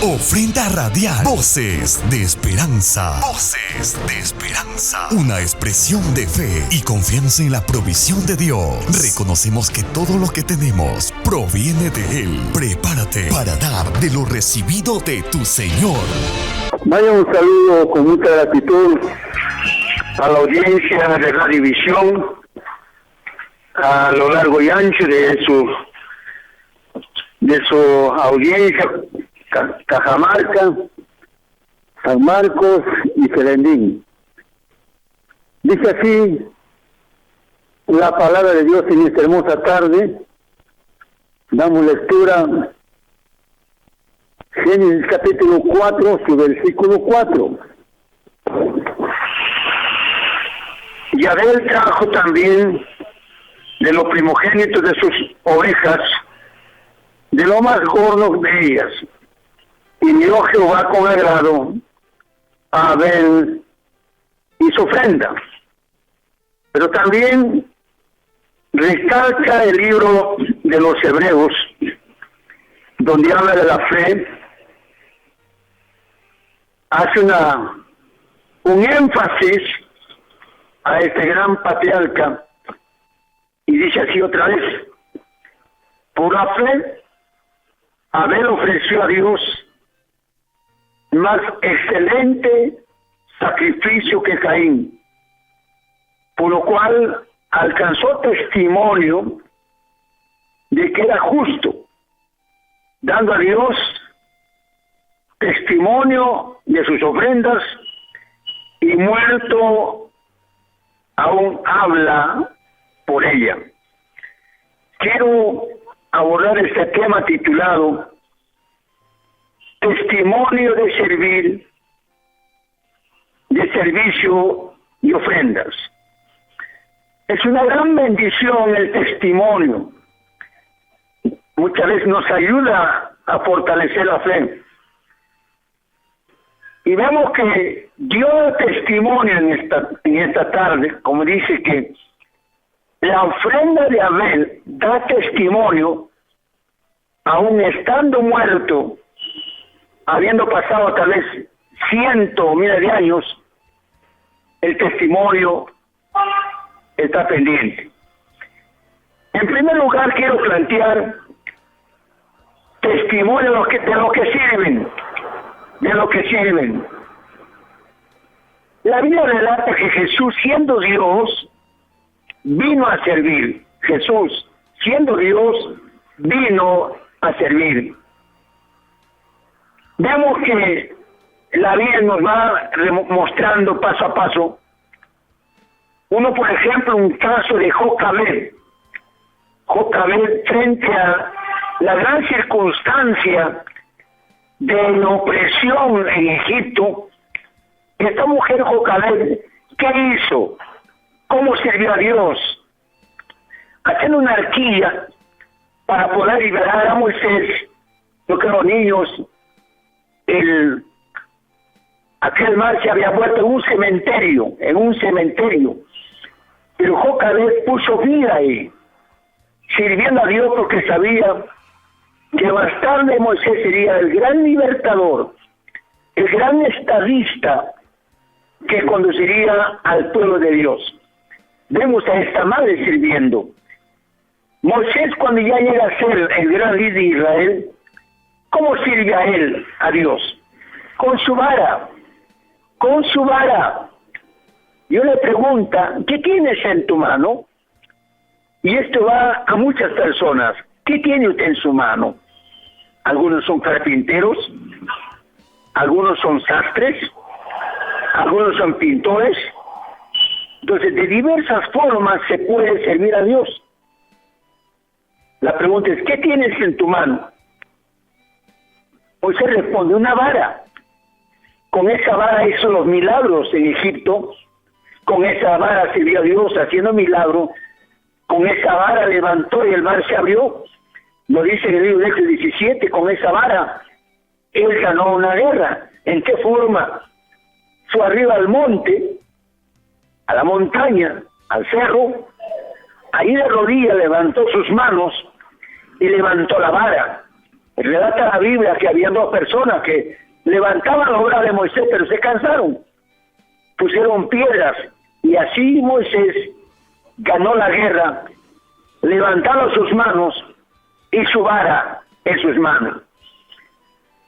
Ofrenda radial. Voces de esperanza. Voces de esperanza. Una expresión de fe y confianza en la provisión de Dios. Reconocemos que todo lo que tenemos proviene de Él. Prepárate para dar de lo recibido de tu Señor. Vaya un saludo con mucha gratitud a la audiencia de Radivisión, a lo largo y ancho de su audiencia, Cajamarca, San Marcos y Serendín. Dice así la palabra de Dios en esta hermosa tarde. Damos lectura Génesis capítulo 4, su versículo 4. Y Abel trajo también de los primogénitos de sus ovejas, de lo más gordo de ellas. Y miró Jehová con agrado a Abel y su ofrenda. Pero también recalca el libro de los Hebreos, donde habla de la fe, hace un énfasis a este gran patriarca y dice así otra vez: por la fe Abel ofreció a Dios más excelente sacrificio que Caín, por lo cual alcanzó testimonio de que era justo, dando a Dios testimonio de sus ofrendas, y muerto aún habla por ella. Quiero abordar este tema titulado Testimonio de servir, de servicio y ofrendas. Es una gran bendición el testimonio. Muchas veces nos ayuda a fortalecer la fe. Y vemos que dio testimonio en esta tarde, como dice que la ofrenda de Abel da testimonio, aun estando muerto, habiendo pasado tal vez 100 o miles de años, el testimonio está pendiente. En primer lugar, quiero plantear testimonio de lo que sirven. La Biblia relata que Jesús, siendo Dios, vino a servir. Jesús, siendo Dios, vino a servir. Vemos que la Biblia nos va mostrando paso a paso. Uno, por ejemplo, un caso de Jocabed. Jocabed, frente a la gran circunstancia de la opresión en Egipto, esta mujer Jocabed, ¿qué hizo? ¿Cómo sirvió a Dios? Haciendo una arquilla para poder liberar a Moisés, porque los niños, aquel mar se había vuelto en un cementerio, pero Jocabed puso vida ahí, sirviendo a Dios, porque sabía que más tarde Moisés sería el gran libertador, el gran estadista que conduciría al pueblo de Dios. Vemos a esta madre sirviendo. Moisés, cuando ya llega a ser el gran líder de Israel, ¿cómo sirve a él, a Dios? Con su vara. Yo le pregunto, ¿qué tienes en tu mano? Y esto va a muchas personas. ¿Qué tiene usted en su mano? Algunos son carpinteros, algunos son sastres, algunos son pintores. Entonces, de diversas formas se puede servir a Dios. La pregunta es, ¿qué tienes en tu mano? Hoy se responde, una vara. Con esa vara hizo los milagros en Egipto. Con esa vara sirvió a Dios haciendo milagros. Con esa vara levantó y el mar se abrió. Lo dice en el libro de Éxodo 17, con esa vara él ganó una guerra. ¿En qué forma? Fue arriba al monte, a la montaña, al cerro, ahí de rodillas levantó sus manos y levantó la vara. Relata la Biblia que había dos personas que levantaban la obra de Moisés, pero se cansaron. Pusieron piedras y así Moisés ganó la guerra, levantando sus manos y su vara en sus manos.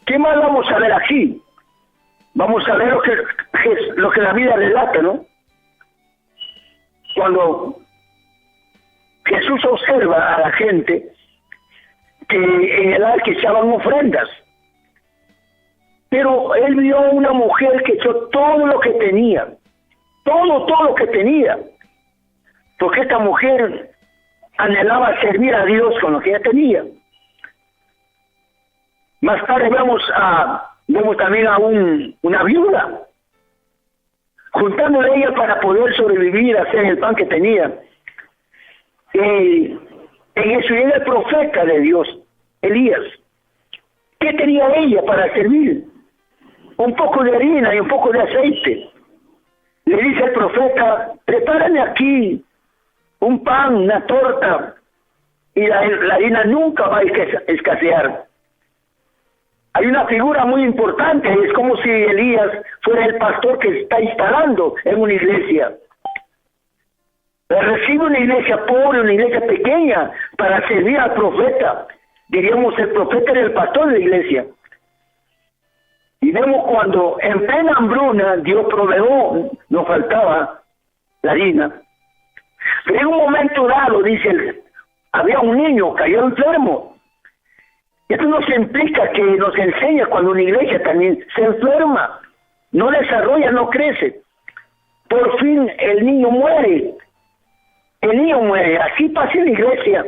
¿Qué más vamos a ver aquí? Vamos a ver lo que la Biblia relata, ¿no? Cuando Jesús observa a la gente que en el arca echaban ofrendas, pero él vio a una mujer que echó todo lo que tenía, todo lo que tenía, porque esta mujer anhelaba servir a Dios con lo que ella tenía. Más tarde vemos también a una viuda, juntándole a ella para poder sobrevivir, hacer el pan que tenía. En eso llega el profeta de Dios, Elías. ¿Qué tenía ella para servir? Un poco de harina y un poco de aceite. Le dice el profeta, prepárame aquí un pan, una torta, y la harina nunca va a escasear. Hay una figura muy importante, es como si Elías fuera el pastor que está instalando en una iglesia. Recibe una iglesia pobre, una iglesia pequeña, para servir al profeta. Diríamos, el profeta era el pastor de la iglesia. Y vemos cuando en plena hambruna Dios proveó, no faltaba la harina. Pero en un momento dado, dice, había un niño, cayó enfermo. Esto nos implica que nos enseña cuando una iglesia también se enferma, no desarrolla, no crece. Por fin el niño muere. El niño muere. Así pasa en la iglesia.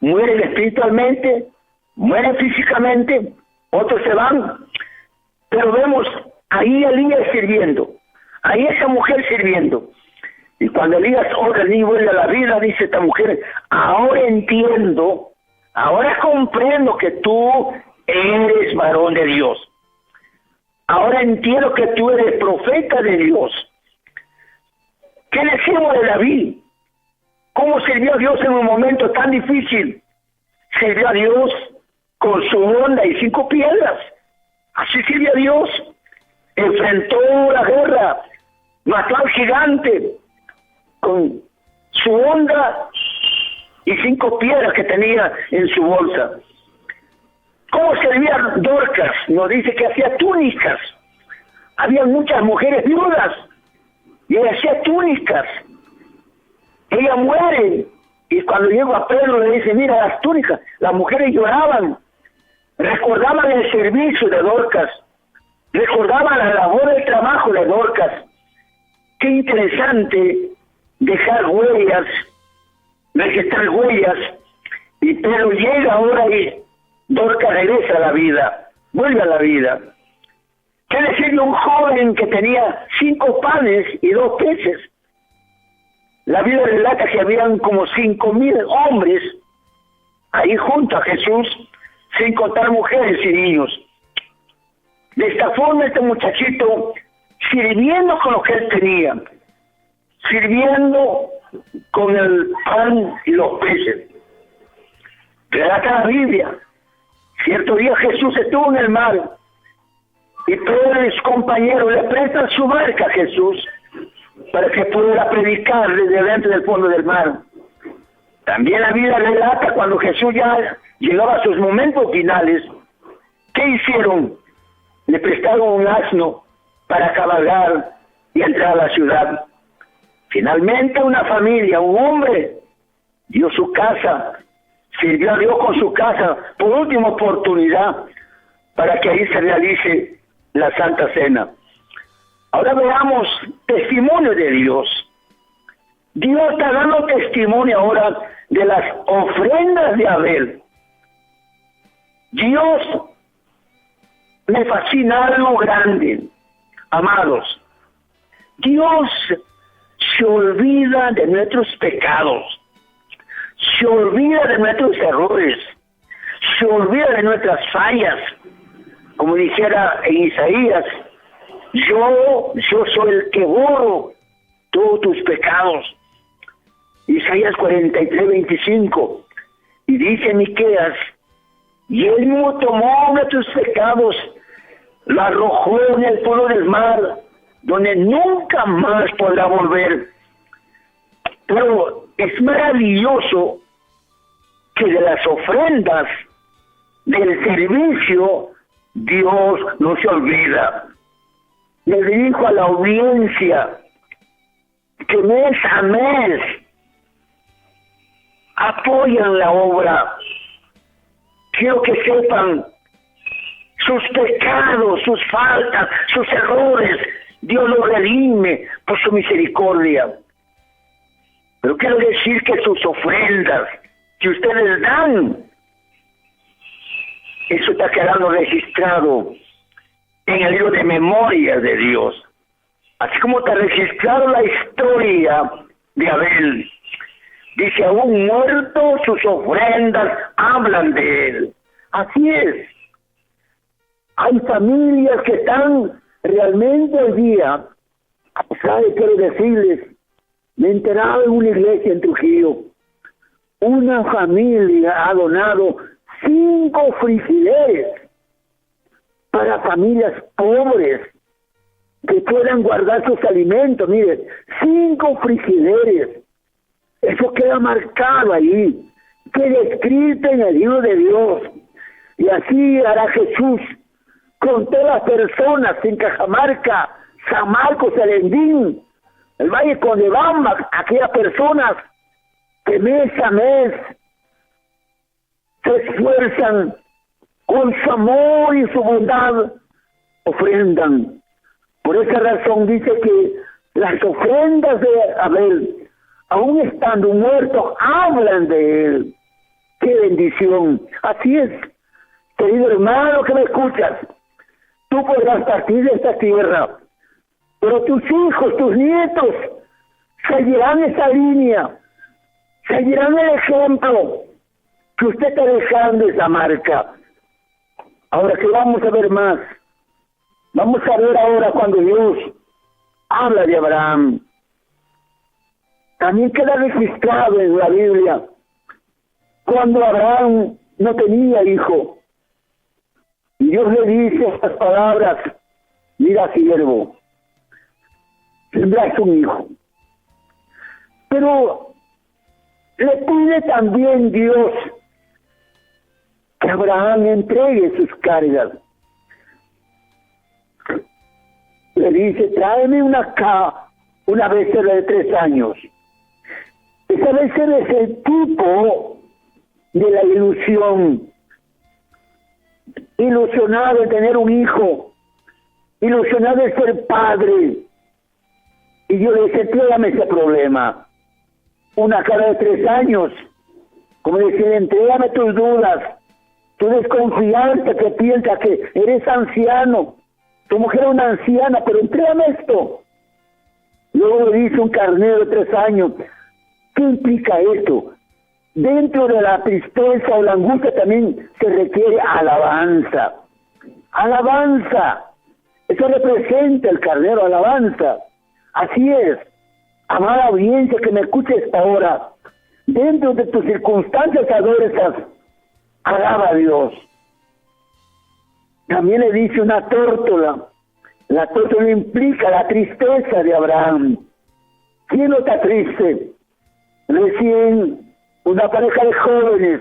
Mueren espiritualmente, mueren físicamente, otros se van. Pero vemos ahí a Elías sirviendo, ahí esa mujer sirviendo. Y cuando Elías ora, el niño vuelve a la vida, dice esta mujer, ahora entiendo, ahora comprendo que tú eres varón de Dios. Ahora entiendo que tú eres profeta de Dios. ¿Qué decimos de David? ¿Cómo sirvió a Dios en un momento tan difícil? Sirvió a Dios con su onda y 5 piedras. Así sirvió a Dios. Enfrentó la guerra, mató al gigante con su onda y 5 piedras que tenía en su bolsa. ¿Cómo servía Dorcas? Nos dice que hacía túnicas. Había muchas mujeres viudas y ella hacía túnicas. Ella muere y cuando llega a Pedro le dice, mira las túnicas, las mujeres lloraban, recordaban el servicio de Dorcas, recordaban la labor del trabajo de Dorcas. Qué interesante dejar huellas, registrar huellas, y Pedro llega ahora y Dorcas regresa a la vida, vuelve a la vida. ¿Qué decir de un joven que tenía 5 panes y 2 peces? La Biblia relata que habían como 5,000 hombres ahí junto a Jesús, sin contar mujeres y niños. De esta forma este muchachito, sirviendo con lo que él tenía, sirviendo con el pan y los peces. Relata la Biblia, cierto día Jesús estuvo en el mar, y Pedro y sus compañeros le prestan su barca a Jesús, para que pudiera predicar desde dentro del fondo del mar. También la Biblia relata cuando Jesús ya llegaba a sus momentos finales, ¿qué hicieron? Le prestaron un asno para cabalgar y entrar a la ciudad. Finalmente una familia, un hombre, dio su casa, sirvió a Dios con su casa por última oportunidad para que ahí se realice la Santa Cena. Ahora veamos testimonio de Dios. Dios está dando testimonio ahora de las ofrendas de Abel. Dios me fascina algo grande, amados. Dios se olvida de nuestros pecados, se olvida de nuestros errores, se olvida de nuestras fallas. Como dijera en Isaías, yo soy el que borro todos tus pecados. Isaías 43:25. Y dice Miqueas y Él mismo tomó nuestros pecados, lo arrojó en el fondo del mar, donde nunca más podrá volver. Pero es maravilloso que de las ofrendas, del servicio, Dios no se olvida. Le dijo a la audiencia que mes a mes apoyan la obra. Quiero que sepan sus pecados, sus faltas, sus errores. Dios los redime por su misericordia. Pero quiero decir que sus ofrendas que ustedes dan, eso está quedando registrado en el libro de memorias de Dios. Así como está registrado la historia de Abel. Dice, aún muerto, sus ofrendas hablan de él. Así es. Hay familias que están realmente hoy día, ¿sabe? Quiero decirles, me enteraba en una iglesia en Trujillo, una familia ha donado 5 frigideres para familias pobres que puedan guardar sus alimentos. Mire, 5 frigideres. Eso queda marcado ahí, queda escrito en el libro de Dios. Y así hará Jesús con todas las personas en Cajamarca, San Marcos, Selendín, el Valle Condebamba, aquellas personas que mes a mes se esfuerzan con su amor y su bondad, ofrendan. Por esa razón dice que las ofrendas de Abel, aún estando muertos, hablan de él. ¡Qué bendición! Así es, querido hermano que me escuchas, tú podrás partir de esta tierra, pero tus hijos, tus nietos, seguirán esa línea, seguirán el ejemplo que usted está dejando, esa marca. Ahora que vamos a ver más, vamos a ver ahora cuando Dios habla de Abraham. También queda registrado en la Biblia cuando Abraham no tenía hijo. Y Dios le dice estas palabras: mira, siervo, tendrás un hijo. Pero le pide también Dios que Abraham entregue sus cargas. Le dice: tráeme una becerra de 3 años. Esa becerra es el tipo de la ilusión. Ilusionado de tener un hijo, ilusionado de ser padre. Y yo le dije: entrégame ese problema. Una cara de 3 años, como decir, entrégame tus dudas, tu desconfianza que piensa que eres anciano, tu mujer es una anciana, pero entrégame esto. Luego le dice: un carnero de 3 años. ¿Qué implica esto? Dentro de la tristeza o la angustia también se requiere alabanza. Alabanza. Eso representa el carnero, alabanza. Así es. Amada audiencia que me escuches ahora, dentro de tus circunstancias adversas, alaba a Dios. También le dice una tórtola. La tórtola implica la tristeza de Abraham. ¿Quién no está triste? Recién una pareja de jóvenes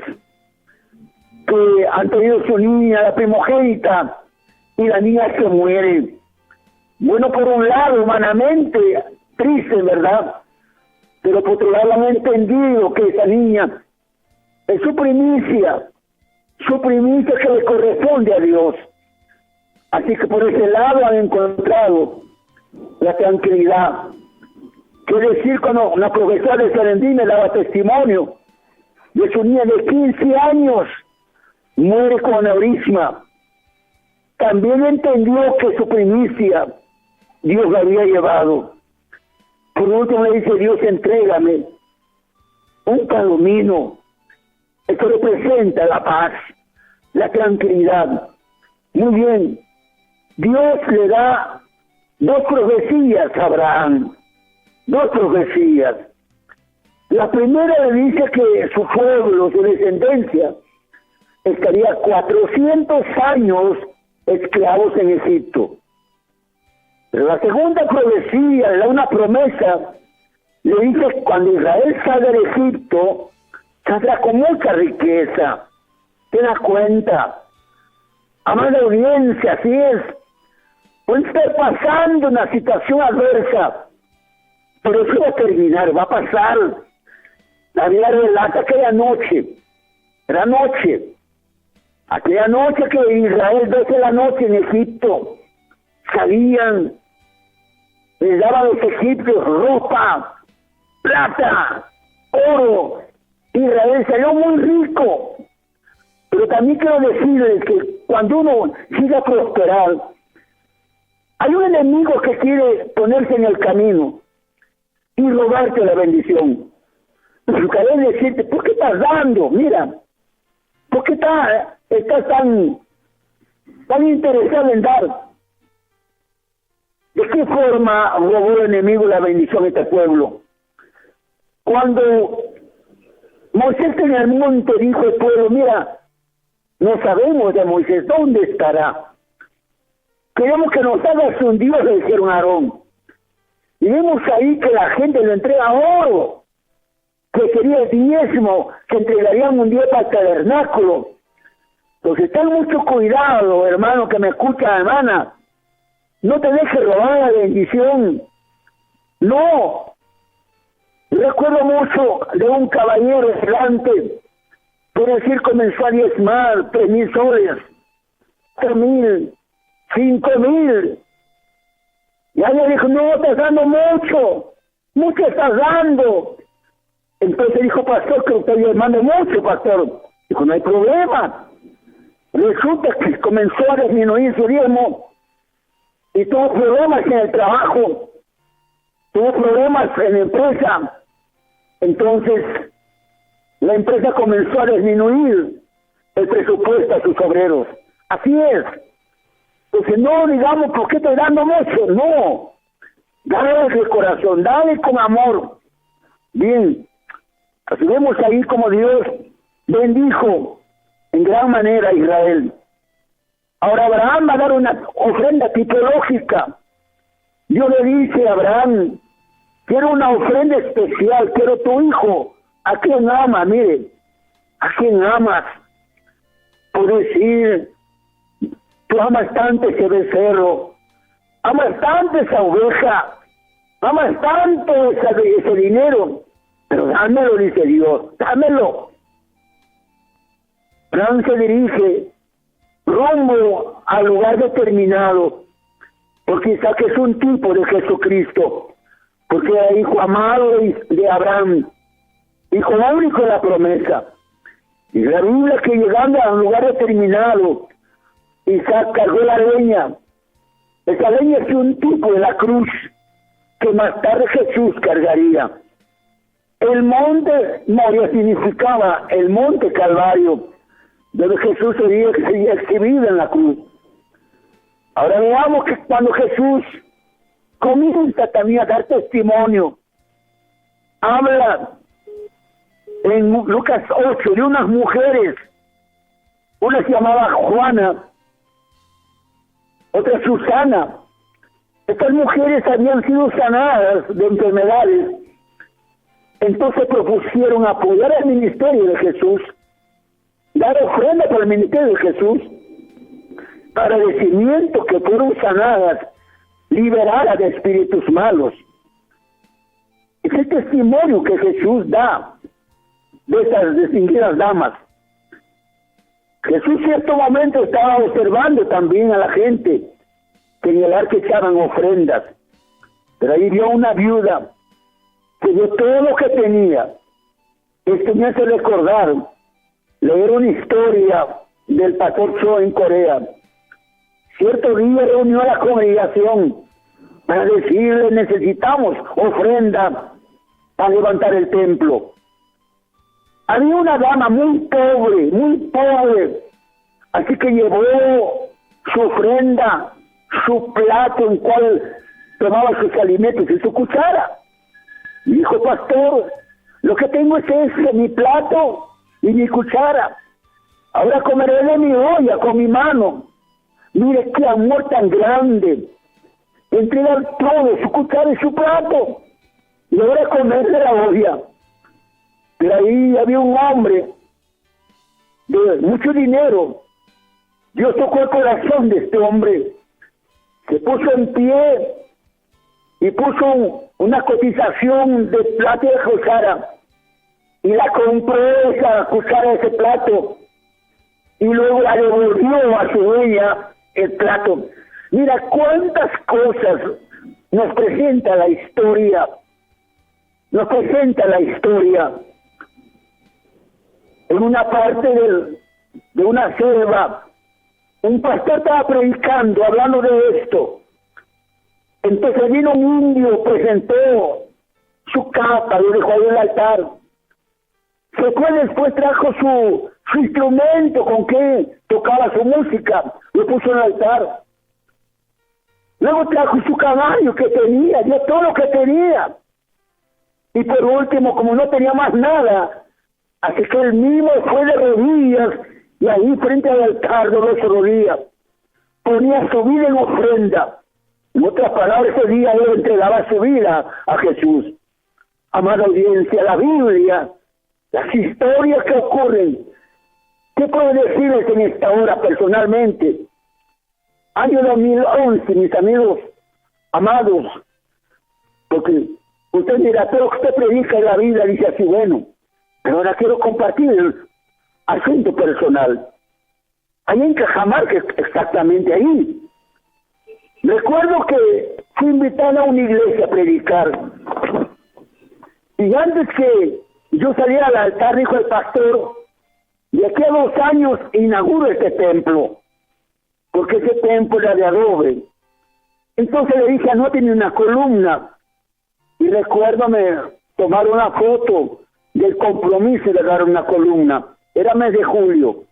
que han tenido su niña, la primogénita, y la niña se muere. Bueno, por un lado, humanamente, triste, ¿verdad? Pero por otro lado han entendido que esa niña es su primicia que le corresponde a Dios. Así que por ese lado han encontrado la tranquilidad. Quiere decir, cuando una profesora de Selendín me daba testimonio de su niña de 15 años, muere con aneurisma. También entendió que su primicia Dios la había llevado. Por último le dice: Dios, entrégame un palomino. Esto representa la paz, la tranquilidad. Muy bien, Dios le da 2 profecías a Abraham. 2 profecías. La primera le dice que su pueblo, su descendencia, estaría 400 años esclavos en Egipto. Pero la segunda profecía, una promesa, le dice que cuando Israel salga de Egipto, saldrá con mucha riqueza. ¿Te das cuenta? Amada audiencia, así es. Puede estar pasando una situación adversa, pero eso va a terminar, va a pasar. La Biblia relata aquella noche, aquella noche que Israel, 12 de la noche en Egipto, salían, les daban a los egipcios ropa, plata, oro. Israel salió muy rico. Pero también quiero decirles que cuando uno sigue a prosperar, hay un enemigo que quiere ponerse en el camino y robarte la bendición. Buscaré decirte, ¿por qué estás dando? Mira, ¿por qué estás tan interesado en dar? ¿De qué forma robó el enemigo la bendición a este pueblo? Cuando Moisés en el monte dijo al pueblo, mira, no sabemos de Moisés, ¿dónde estará? Queremos que nos hagas un Dios, le dijeron a Aarón. Y vemos ahí que la gente le entrega oro, que sería el diezmo, que entregarían un día para el tabernáculo. Entonces ten mucho cuidado, hermano, que me escucha, hermana. No te dejes robar la bendición. No. Recuerdo mucho de un caballero delante, por decir, comenzó a diezmar 3,000 soles, 3,000, 5,000. Y alguien dijo, no, estás dando mucho estás dando. Entonces dijo, pastor, que usted diezmando mucho, pastor. Dijo, no hay problema. Resulta que comenzó a disminuir su diezmo y tuvo problemas en el trabajo, tuvo problemas en la empresa. Entonces, la empresa comenzó a disminuir el presupuesto a sus obreros. Así es. Entonces, no digamos, ¿por qué estoy dando mucho? No. Dale de corazón, dale con amor. Bien. Así vemos ahí como Dios bendijo en gran manera a Israel. Ahora Abraham va a dar una ofrenda tipológica. Dios le dice a Abraham, quiero una ofrenda especial, quiero tu hijo. ¿A quién ama? Mire, ¿a quién amas? Por decir, tú amas tanto ese becerro, amas tanto esa oveja, amas tanto ese dinero, pero dámelo, dice Dios, dámelo. Abraham se dirige rumbo al lugar determinado, porque Isaac es un tipo de Jesucristo, porque era hijo amado de Abraham, hijo único de la promesa. Y la Biblia que llegando a un lugar determinado, Isaac cargó la leña. Esa leña es un tipo de la cruz que más tarde Jesús cargaría. El monte Moria significaba el monte Calvario, donde Jesús sería exhibido en la cruz. Ahora veamos que cuando Jesús comienza también a dar testimonio, habla en Lucas 8 de unas mujeres, una se llamaba Juana, otra Susana. Estas mujeres habían sido sanadas de enfermedades, entonces propusieron apoyar el ministerio de Jesús, dar ofrenda para el ministerio de Jesús, para agradecimiento que fueron sanadas, liberadas de espíritus malos. Es el testimonio que Jesús da de esas distinguidas damas. Jesús en cierto momento estaba observando también a la gente que en el arca echaban ofrendas, pero ahí vio una viuda que dio todo lo que tenía. Esto me hace recordar leer una historia del pastor Cho en Corea. Cierto día reunió a la congregación para decirle, necesitamos ofrenda para levantar el templo. Había una dama muy pobre, así que llevó su ofrenda, su plato en cual tomaba sus alimentos y su cuchara. Y dijo, pastor, lo que tengo es ese, mi plato y mi cuchara. Ahora comeré de mi olla con mi mano. Mire qué amor tan grande. Entregar todo, su cuchara y su plato. Y ahora comer de la olla. Pero ahí había un hombre de mucho dinero. Dios tocó el corazón de este hombre. Se puso en pie y puso una cotización de plata de cuchara. Y la compró esa cuchara, ese plato. Y luego la devolvió a su dueña el plato. Mira cuántas cosas nos presenta la historia. Nos presenta la historia. En una parte de una selva, un pastor estaba predicando, hablando de esto. Entonces vino un indio, presentó su capa, lo dejó ahí en el altar. Se fue después, trajo su instrumento con que tocaba su música, lo puso en el altar. Luego trajo su caballo que tenía, dio todo lo que tenía. Y por último, como no tenía más nada, así que él mismo fue de rodillas y ahí frente al altar dobló su rodilla. Ponía su vida en ofrenda. En otras palabras, ese día él entregaba su vida a Jesús. Amada audiencia, la Biblia, las historias que ocurren, ¿qué puedo decirles en esta hora personalmente? Año 2011, mis amigos amados, porque usted dirá, todo lo que usted predica en la Biblia dice así, bueno, pero ahora quiero compartir el asunto personal. Ahí en Cajamarca, exactamente ahí. Recuerdo que fui invitado a una iglesia a predicar. Y antes que yo salía al altar, dijo el pastor, de aquí a 2 años inauguro este templo, porque ese templo era de adobe. Entonces le dije, anótenme una columna. Y recuerdo me tomaron una foto del compromiso de dar una columna. Era mes de julio.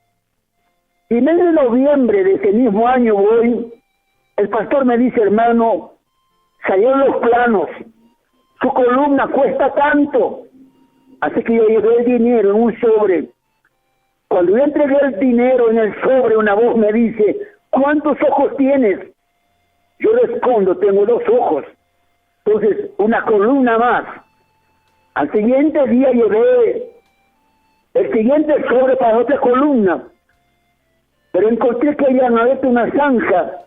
Y mes de noviembre de ese mismo año voy, el pastor me dice, hermano, salieron los planos, su columna cuesta tanto. Así que yo llevé el dinero en un sobre. Cuando yo entregué el dinero en el sobre, una voz me dice, ¿cuántos ojos tienes? Yo respondo, tengo 2 ojos. Entonces, una columna más. Al siguiente día llevé el siguiente sobre para otra columna. Pero encontré que había abierto una zanja.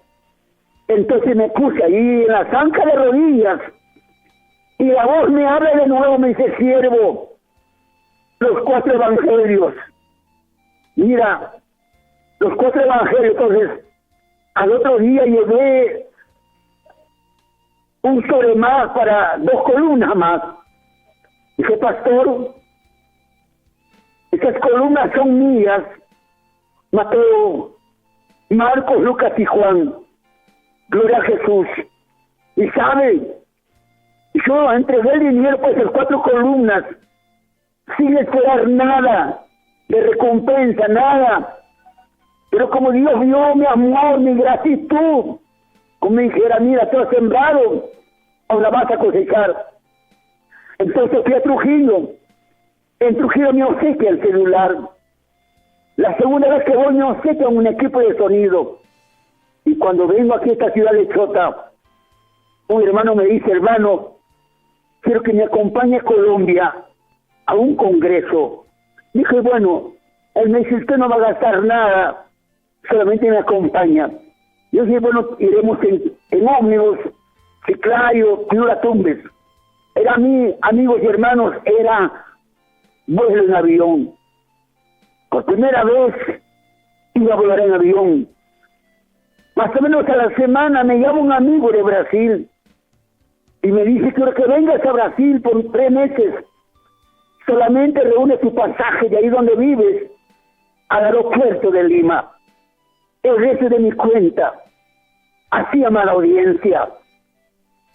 Entonces me puse ahí en la zanja de rodillas. Y la voz me habla de nuevo, me dice, siervo, los 4 evangelios. Mira, los 4 evangelios. Entonces, al otro día llevé un sobre más para 2 columnas más. Dije, pastor, esas columnas son mías. Mateo, Marcos, Lucas y Juan. Gloria a Jesús. Y sabe, yo entregué el dinero por esas 4 columnas sin esperar nada de recompensa, nada. Pero como Dios vio mi amor, mi gratitud, como me dijera, mira, te has sembrado, ahora vas a cosechar. Entonces fui a Trujillo. En Trujillo me obsequia el celular. La segunda vez que voy me obsequia un equipo de sonido. Y cuando vengo aquí a esta ciudad de Chota, un hermano me dice, hermano, quiero que me acompañe a Colombia a un congreso. Dije, bueno, él me dice, usted no va a gastar nada, solamente me acompaña. Yo dije, bueno, iremos en ómnibus, Ciclayo, Piura Tumbes. Era mi, amigos y hermanos, era vuelo en avión. Por primera vez iba a volar en avión. Más o menos a la semana me llama un amigo de Brasil y me dice, quiero que vengas a Brasil por 3 meses. Solamente reúne tu pasaje de ahí donde vives al aeropuerto de Lima. El resto de mi cuenta. Así, amada audiencia.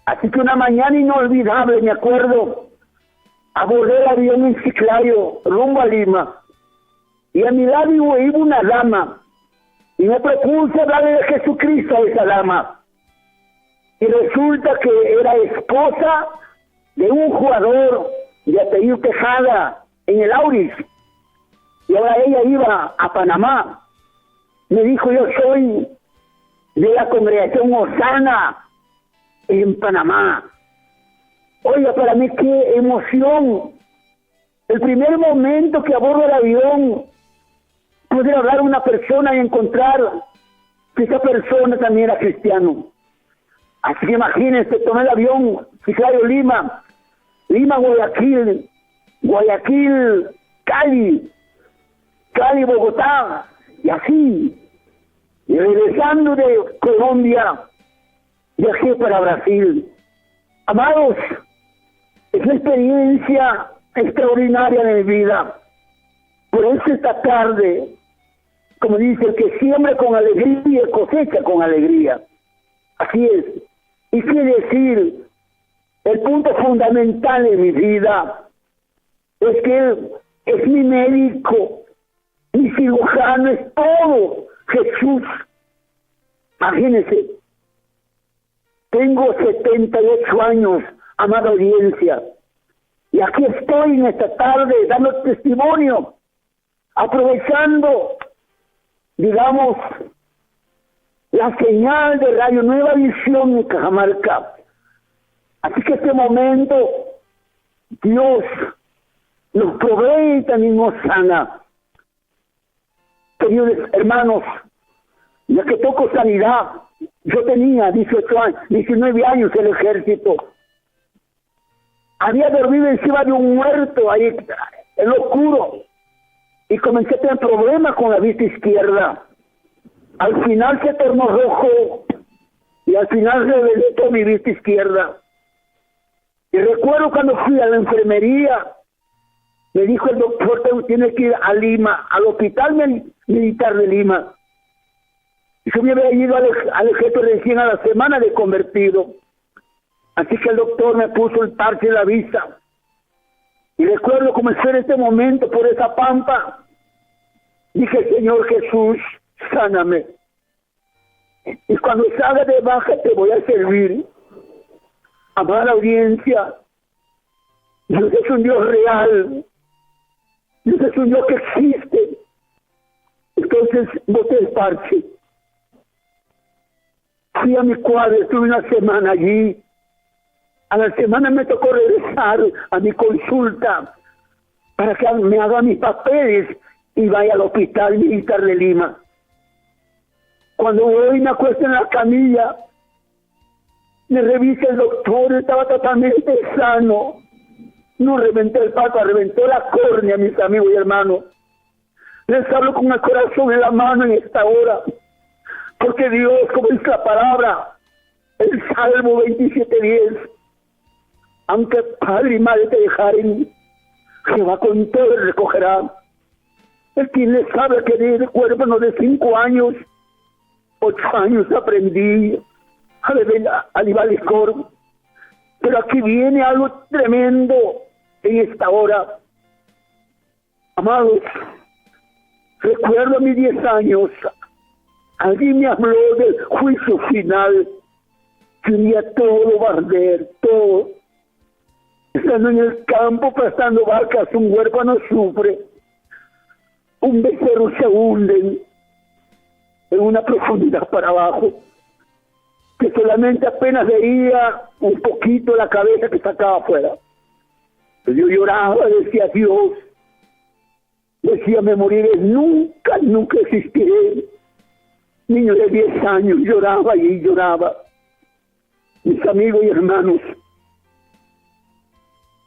Así que una mañana inolvidable, me acuerdo, abordé el avión en Chiclayo, rumbo a Lima. Y a mi lado iba una dama. Y me propuse hablarle de Jesucristo a esa dama. Y resulta que era esposa de un jugador de apellido Tejada en el Auris. y ahora ella iba a Panamá. Me dijo, yo soy de la congregación Osana en Panamá. Oiga, para mí qué emoción. El primer momento que abordo el avión, poder hablar a una persona y encontrar que esa persona también era cristiano. Así que imagínense, tomé el avión, Chiclayo, Lima, Guayaquil, Cali, Bogotá, y así. Y regresando de Colombia, viajé para Brasil. Amados, es una experiencia extraordinaria de mi vida. Por eso esta tarde, como dice, el que siembra con alegría cosecha con alegría. Así es. Y quiere decir, el punto fundamental de mi vida es que Él es mi médico, mi cirujano, es todo. Jesús. Imagínense, tengo 78 años, amada audiencia, y aquí estoy en esta tarde dando testimonio, aprovechando, digamos, la señal de Radio Nueva Visión en Cajamarca. Así que este momento Dios nos provee y también nos sana. Queridos hermanos, ya que toco sanidad, yo tenía 19 años en el ejército. Había dormido encima de un muerto ahí en lo oscuro y comencé a tener problemas con la vista izquierda. Al final se tornó rojo y al final reventó mi vista izquierda. Y recuerdo cuando fui a la enfermería, me dijo el doctor, tienes que ir a Lima, al hospital militar de Lima. Yo me había ido al ejército recién a la semana de convertido. Así que el doctor me puso el parche de la vista. Y recuerdo comenzar este momento por esa pampa. Dije, Señor Jesús, sáname. Y cuando salga de baja te voy a servir. Amada audiencia, Dios es un Dios real. Dios es un Dios que existe. Entonces boté el parche. Fui a mi cuadra, estuve una semana allí. A la semana me tocó regresar a mi consulta para que me haga mis papeles y vaya al hospital militar de Lima. Cuando voy me acuesto en la camilla, me revisa el doctor, estaba totalmente sano. No reventé el papa, reventó la córnea, mis amigos y hermanos. Les hablo con el corazón en la mano en esta hora, porque Dios, como dice la palabra, el Salmo 27:10, aunque padre y madre te dejaren, Jehová con todo recogerá. El quien le sabe que de huérfano de 5 años, 8 años aprendí a beber licor. Pero aquí viene algo tremendo en esta hora. Amados, recuerdo a mis 10 años, alguien me habló del juicio final, que un día todo va a arder, todo. Estando en el campo, plantando vacas, un huérfano sufre, un becerro se hunde en una profundidad para abajo, que solamente apenas veía un poquito la cabeza que sacaba afuera. Pero yo lloraba, decía Dios, decía me moriré, nunca existiré. Niño de 10 años lloraba y lloraba. Mis amigos y hermanos,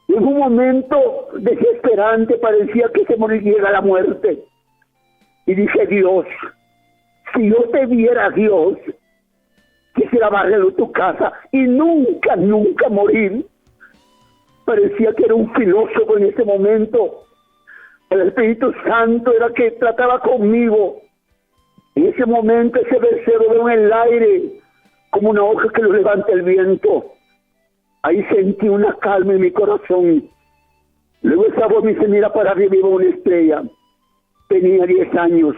en un momento desesperante parecía que se moriría la muerte. Y dije, Dios, si yo te viera, Dios, quisiera barrer tu casa y nunca morir. Parecía que era un filósofo en ese momento. El Espíritu Santo era que trataba conmigo. En ese momento ese becerro en el aire, como una hoja que lo levanta el viento. Ahí sentí una calma en mi corazón. Luego esa voz me dice, mira para arriba, iba una estrella. Tenía 10 años.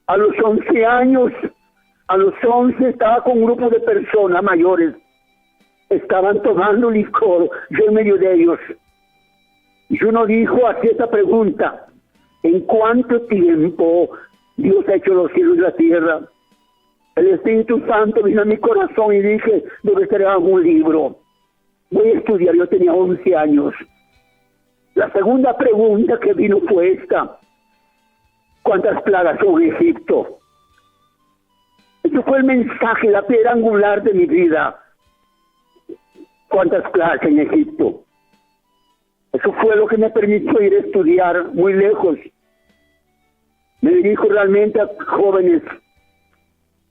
A los 11 años, estaba con un grupo de personas mayores. Estaban tomando licor, yo en medio de ellos. Y uno dijo así esta pregunta, ¿En cuánto tiempo Dios ha hecho los cielos y la tierra? El Espíritu Santo vino a mi corazón y dije, debe ser un libro. Voy a estudiar, yo tenía 11 años. La segunda pregunta que vino fue esta: ¿cuántas plagas hubo en Egipto? Eso fue el mensaje, la piedra angular de mi vida. ¿Cuántas plagas en Egipto? Eso fue lo que me permitió ir a estudiar muy lejos. Me dirijo realmente a jóvenes.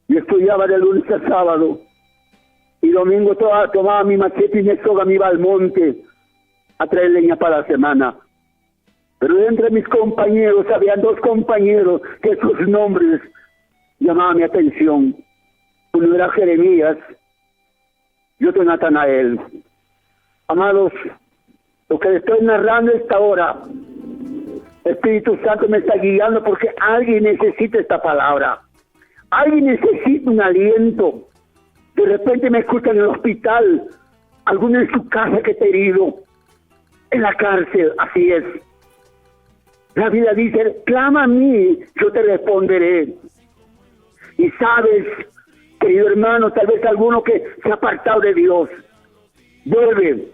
Yo estudiaba de lunes a sábado. Y domingo tomaba mi machete y mi soga, me iba al monte a traer leña para la semana. Pero entre mis compañeros, había 2 compañeros que sus nombres llamaban mi atención. Uno era Jeremías y otro Natanael. Amados, lo que les estoy narrando a esta hora, el Espíritu Santo me está guiando porque alguien necesita esta palabra. Alguien necesita un aliento. De repente me escuchan en el hospital, alguno en su casa que está herido, en la cárcel, así es. La Biblia dice, clama a mí, yo te responderé. Y sabes, querido hermano, tal vez alguno que se ha apartado de Dios, vuelve.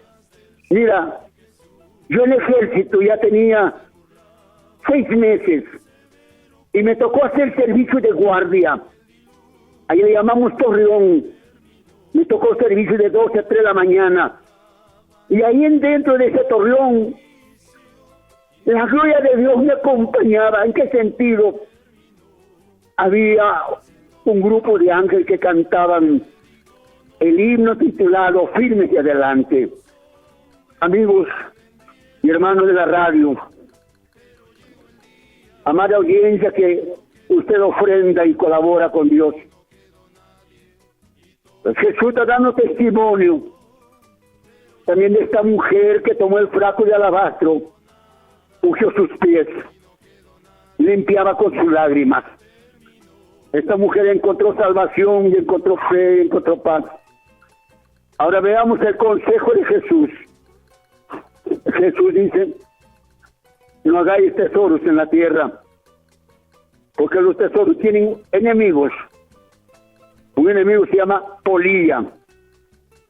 Mira, yo en el ejército ya tenía 6 meses y me tocó hacer servicio de guardia. Ahí le llamamos Torreón. Me tocó servicio de 12 a 3 de la mañana. Y ahí dentro de ese torreón, la gloria de Dios me acompañaba. ¿En qué sentido? Había un grupo de ángeles que cantaban el himno titulado Firmes y Adelante. Amigos y hermanos de la radio, amada audiencia que usted ofrenda y colabora con Dios, pues Jesús está dando testimonio también de esta mujer que tomó el frasco de alabastro, ungió sus pies, limpiaba con sus lágrimas. Esta mujer encontró salvación y encontró fe y encontró paz. Ahora veamos el consejo de Jesús. Jesús dice, no hagáis tesoros en la tierra, porque los tesoros tienen enemigos. Un enemigo se llama polilla,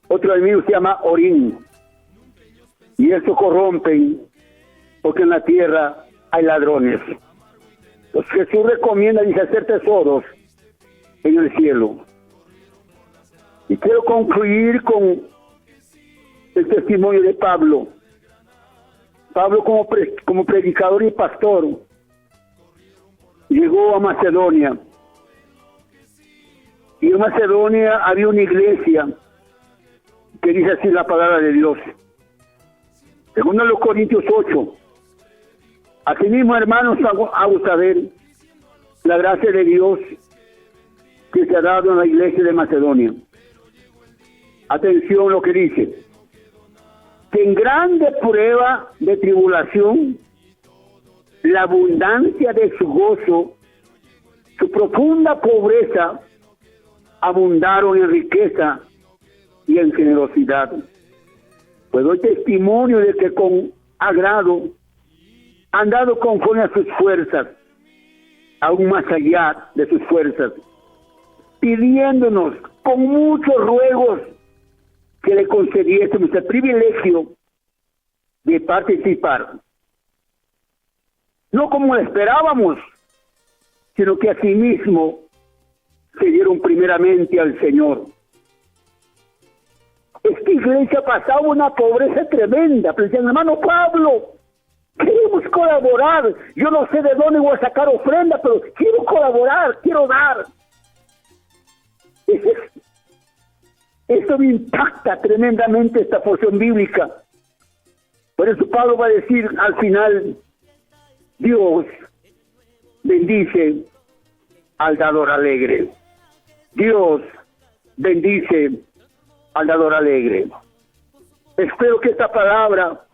otro enemigo se llama orín, y eso corrompen, porque en la tierra hay ladrones. Entonces Jesús recomienda, dice, hacer tesoros en el cielo. Y quiero concluir con el testimonio de Pablo. Pablo como predicador y pastor llegó a Macedonia. Y en Macedonia había una iglesia que dice así la palabra de Dios. Según los Corintios 8. Asimismo, hermanos, hago saber la gracia de Dios que se ha dado en la iglesia de Macedonia. Atención lo que dice. Que en grande prueba de tribulación, la abundancia de su gozo, su profunda pobreza, abundaron en riqueza y en generosidad. Pues doy testimonio de que con agrado han dado conforme a sus fuerzas, aún más allá de sus fuerzas, pidiéndonos con muchos ruegos que le concediésemos el privilegio de participar, no como esperábamos, sino que asimismo se dieron primeramente al Señor. Esta iglesia pasaba una pobreza tremenda, pero decían, hermano Pablo, queremos colaborar, yo no sé de dónde voy a sacar ofrenda, pero quiero colaborar, quiero dar. Esto me impacta tremendamente, esta porción bíblica. Por eso Pablo va a decir al final, Dios bendice al dador alegre. Dios bendice al dador alegre. Espero que esta palabra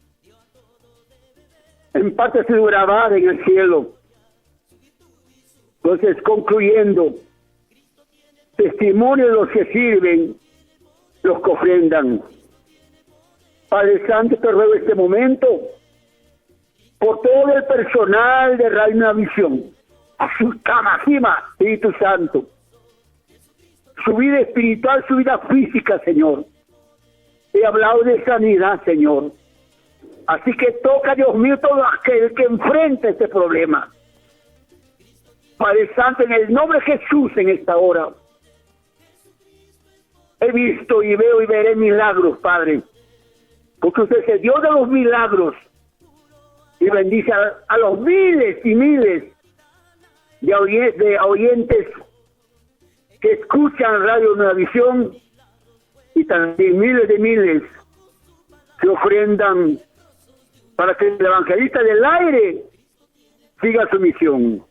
en parte se grabada en el cielo. Entonces, concluyendo, testimonio de los que sirven, los que ofrendan. Padre Santo, te ruego este momento por todo el personal de Radio Nueva Visión, a sus camas, Espíritu Santo, su vida espiritual, su vida física, Señor. He hablado de sanidad, Señor. Así que toca, Dios mío, todo aquel que enfrente este problema. Padre Santo, en el nombre de Jesús, en esta hora, he visto y veo y veré milagros, Padre, porque usted es el Dios de los milagros y bendice a los miles y miles de oyentes que escuchan Radio Nueva Visión y también miles de miles que ofrendan para que el evangelista del aire siga su misión.